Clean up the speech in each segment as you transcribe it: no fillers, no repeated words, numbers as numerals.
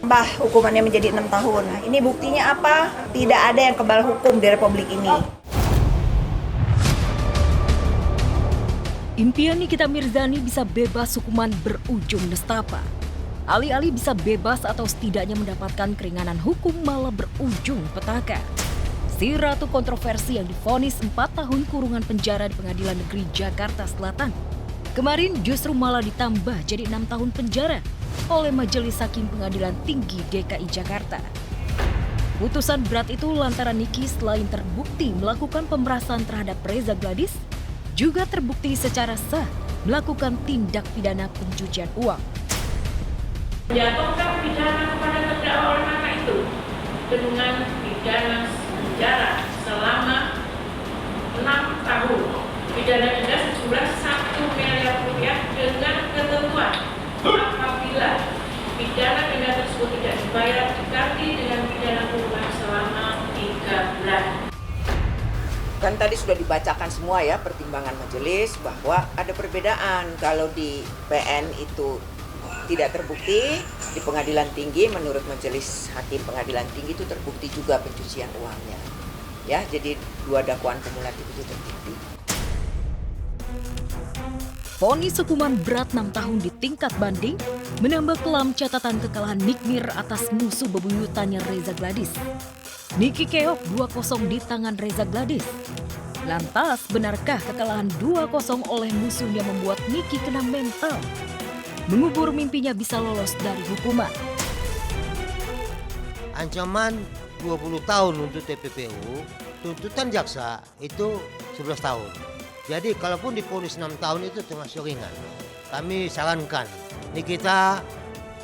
Tambah hukumannya menjadi 6 tahun. Nah, ini buktinya apa? Tidak ada yang kebal hukum di Republik ini. Impian Nikita Mirzani bisa bebas hukuman berujung nestapa. Alih-alih bisa bebas atau setidaknya mendapatkan keringanan hukum malah berujung petaka. Si ratu kontroversi yang divonis 4 tahun kurungan penjara di Pengadilan Negeri Jakarta Selatan, kemarin justru malah ditambah jadi 6 tahun penjara oleh Majelis Hakim Pengadilan Tinggi DKI Jakarta. Putusan berat itu lantaran Niki selain terbukti melakukan pemerasan terhadap Reza Gladys, juga terbukti secara sah melakukan tindak pidana pencucian uang. Menjatuhkan pidana kepada terdakwa oleh karena itu dengan pidana penjara selama 6 tahun, pidana denda sejumlah 1 miliar rupiah dengan ketentuan apabila pidana denda tersebut tidak dibayar diganti dengan pidana kurungan selama 3 bulan. Kan tadi sudah dibacakan semua ya pertimbangan majelis bahwa ada perbedaan kalau di PN itu tidak terbukti, di pengadilan tinggi menurut majelis hakim pengadilan tinggi itu terbukti juga pencucian uangnya. Ya, jadi 2 dakwaan kumulatif itu terbukti. Vonis hukuman berat 6 tahun di tingkat banding menambah kelam catatan kekalahan Nikmir atas musuh bebuyutannya Reza Gladys. Niki keok 2-0 di tangan Reza Gladys. Lantas, benarkah kekalahan 2-0 oleh musuhnya membuat Niki kena mental? Mengubur mimpinya bisa lolos dari hukuman. Ancaman 20 tahun untuk TPPU, tuntutan jaksa itu 11 tahun. Jadi kalaupun divonis 6 tahun itu termasuk ringan. Kami sarankan, Nikita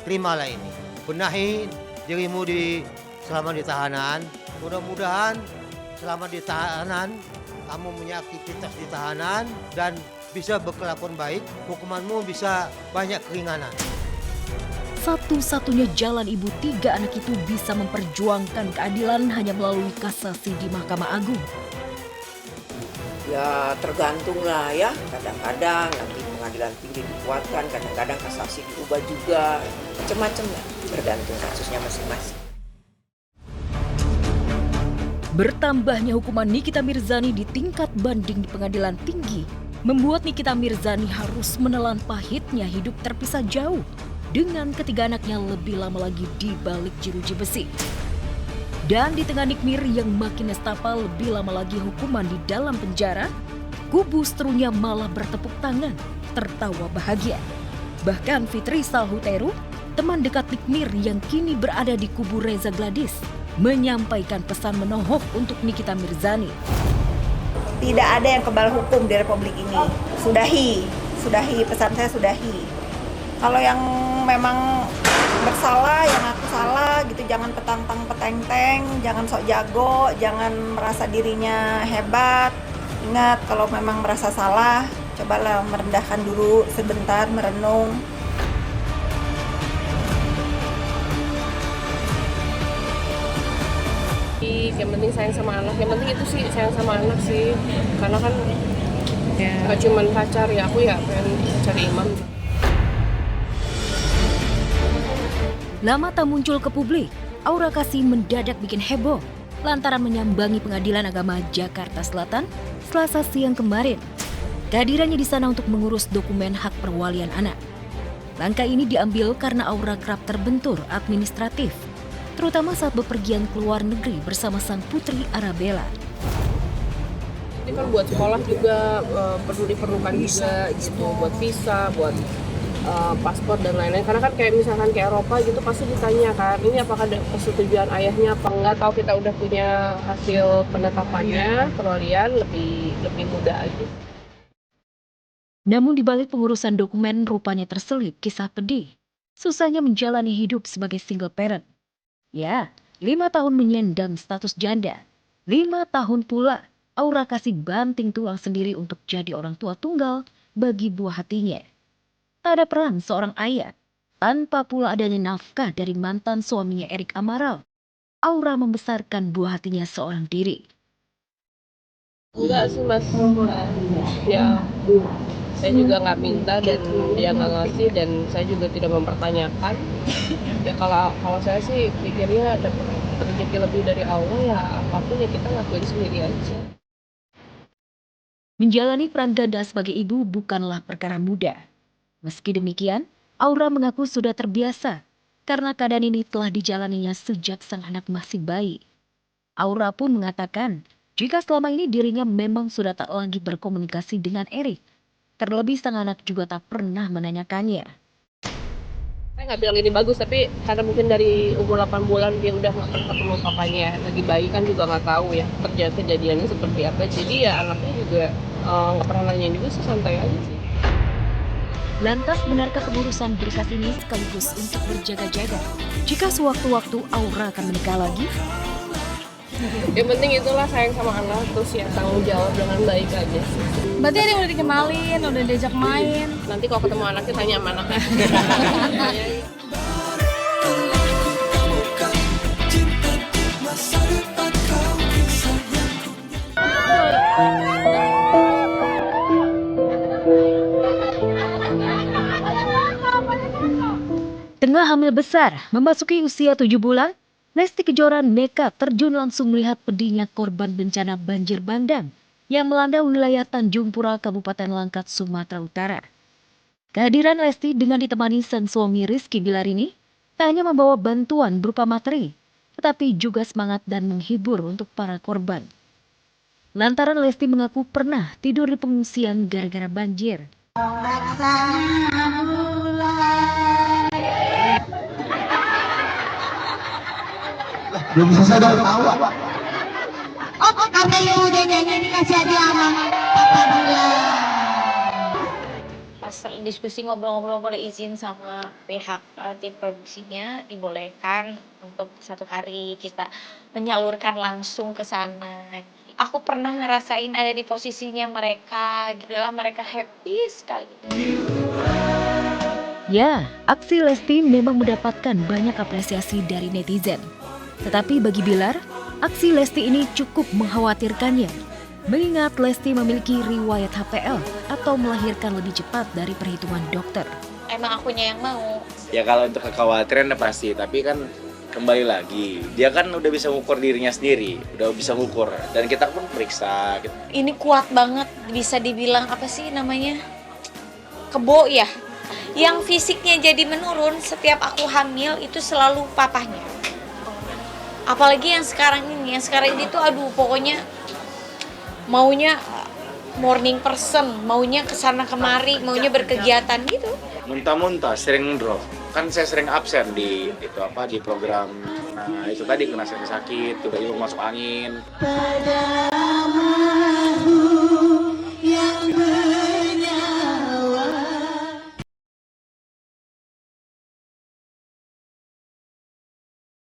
terimalah ini. Benahi dirimu selama di tahanan. Mudah-mudahan selama di tahanan kamu punya aktivitas di tahanan dan bisa berkelakuan baik, hukumanmu bisa banyak keringanan. Satu-satunya jalan ibu 3 anak itu bisa memperjuangkan keadilan hanya melalui kasasi di Mahkamah Agung. Ya tergantung lah ya, kadang-kadang nanti pengadilan tinggi dikuatkan, kadang-kadang kasasi diubah juga, macam-macam lah, tergantung kasusnya masing-masing. Bertambahnya hukuman Nikita Mirzani di tingkat banding di pengadilan tinggi membuat Nikita Mirzani harus menelan pahitnya hidup terpisah jauh dengan ketiga anaknya lebih lama lagi di balik jeruji besi. Dan di tengah Nikmir yang makin nestapa lebih lama lagi hukuman di dalam penjara, kubu seterunya malah bertepuk tangan, tertawa bahagia. Bahkan Fitri Salhuteru, teman dekat Nikmir yang kini berada di kubu Reza Gladys, menyampaikan pesan menohok untuk Nikita Mirzani. Tidak ada yang kebal hukum di Republik ini. Sudahi, pesan saya sudahi. Kalau yang memang bersalah, yang aku salah gitu, jangan petang-tang peteng-teng, jangan sok jago, jangan merasa dirinya hebat. Ingat, kalau memang merasa salah, cobalah merendahkan dulu sebentar, merenung. Yang penting sayang sama anak, yang penting itu sih sayang sama anak sih, karena kan gak cuman pacar ya, aku ya pengen cari imam. Lama tak muncul ke publik, Aura Kasih mendadak bikin heboh lantaran menyambangi Pengadilan Agama Jakarta Selatan Selasa siang kemarin. Kehadirannya di sana untuk mengurus dokumen hak perwalian anak. Langkah ini diambil karena Aura kerap terbentur administratif, terutama saat bepergian ke luar negeri bersama sang putri Arabella. Ini kan buat sekolah juga perlu diperlukan juga gitu, buat visa, buat paspor dan lain-lain. Karena kan kayak misalkan ke Eropa gitu pasti ditanya kan, ini apakah ada persetujuan ayahnya apa enggak. Kalau kita udah punya hasil penetapannya, perwalian lebih mudah aja. Namun di balik pengurusan dokumen rupanya terselip kisah pedih. Susahnya menjalani hidup sebagai single parent. Ya, 5 tahun menyandang status janda. 5 tahun pula Aura Kasih banting tulang sendiri untuk jadi orang tua tunggal bagi buah hatinya. Tak ada peran seorang ayah, tanpa pula adanya nafkah dari mantan suaminya Erik Amaral. Aura membesarkan buah hatinya seorang diri. Enggak sih mas, ya Saya juga nggak minta dan dia nggak ngasih dan saya juga tidak mempertanyakan. Ya kalau saya sih pikirnya ada rezeki lebih dari Allah, ya apapun ya kita lakuin sendiri aja. Menjalani peran ganda sebagai ibu bukanlah perkara mudah. Meski demikian, Aura mengaku sudah terbiasa karena keadaan ini telah dijalaninya sejak sang anak masih bayi. Aura pun mengatakan jika selama ini dirinya memang sudah tak lagi berkomunikasi dengan Erik. Terlebih sang anak juga tak pernah menanyakannya. Saya nggak bilang ini bagus, tapi karena mungkin dari umur 8 bulan dia udah nggak pernah ketemu papanya. Lagi bayi kan juga nggak tahu ya kejadiannya seperti apa. Jadi ya anaknya juga nggak pernah nanyain juga sih, santai aja sih. Lantas benarkah keburusan berkas ini sekaligus untuk berjaga-jaga jika sewaktu-waktu Aura akan menikah lagi? Yang penting itulah sayang sama anak, terus ya tanggung jawab dengan baik aja sih. Berarti ada yang udah dikenalin, udah diajak main. Nanti kalau ketemu anaknya tanya sama anaknya. Tengah hamil besar, memasuki usia 7 bulan, Lesti Kejora nekat terjun langsung melihat pedihnya korban bencana banjir bandang yang melanda wilayah Tanjung Pura, Kabupaten Langkat, Sumatera Utara. Kehadiran Lesti dengan ditemani sang suami Rizky Bilar ini tak hanya membawa bantuan berupa materi, tetapi juga semangat dan menghibur untuk para korban. Lantaran Lesti mengaku pernah tidur di pengungsian gara-gara banjir. Belum selesai udah ketawa. Oh, karena ibu udah nyanyi dikasih hadiah sama papa dia. Pas diskusi ngobrol-ngobrol boleh izin sama pihak tim produksinya, dibolehkan untuk 1 hari kita menyalurkan langsung ke sana. Aku pernah ngerasain ada di posisinya mereka, gitulah, mereka happy sekali. Ya, aksi Lesti memang mendapatkan banyak apresiasi dari netizen. Tetapi bagi Bilar, aksi Lesti ini cukup mengkhawatirkannya. Mengingat Lesti memiliki riwayat HPL atau melahirkan lebih cepat dari perhitungan dokter. Emang akunya yang mau. Ya kalau untuk kekhawatiran pasti, tapi kan kembali lagi, dia kan udah bisa mengukur dirinya sendiri, udah bisa mengukur, dan kita pun periksa. Ini kuat banget, bisa dibilang apa sih namanya? Kebo ya. Yang fisiknya jadi menurun setiap aku hamil itu selalu papahnya. Apalagi yang sekarang ini tuh aduh pokoknya maunya morning person, maunya kesana kemari, maunya berkegiatan gitu. Muntah-muntah, sering drop. Kan saya sering absen di program. Nah itu tadi kena sakit, tiba-tiba masuk angin.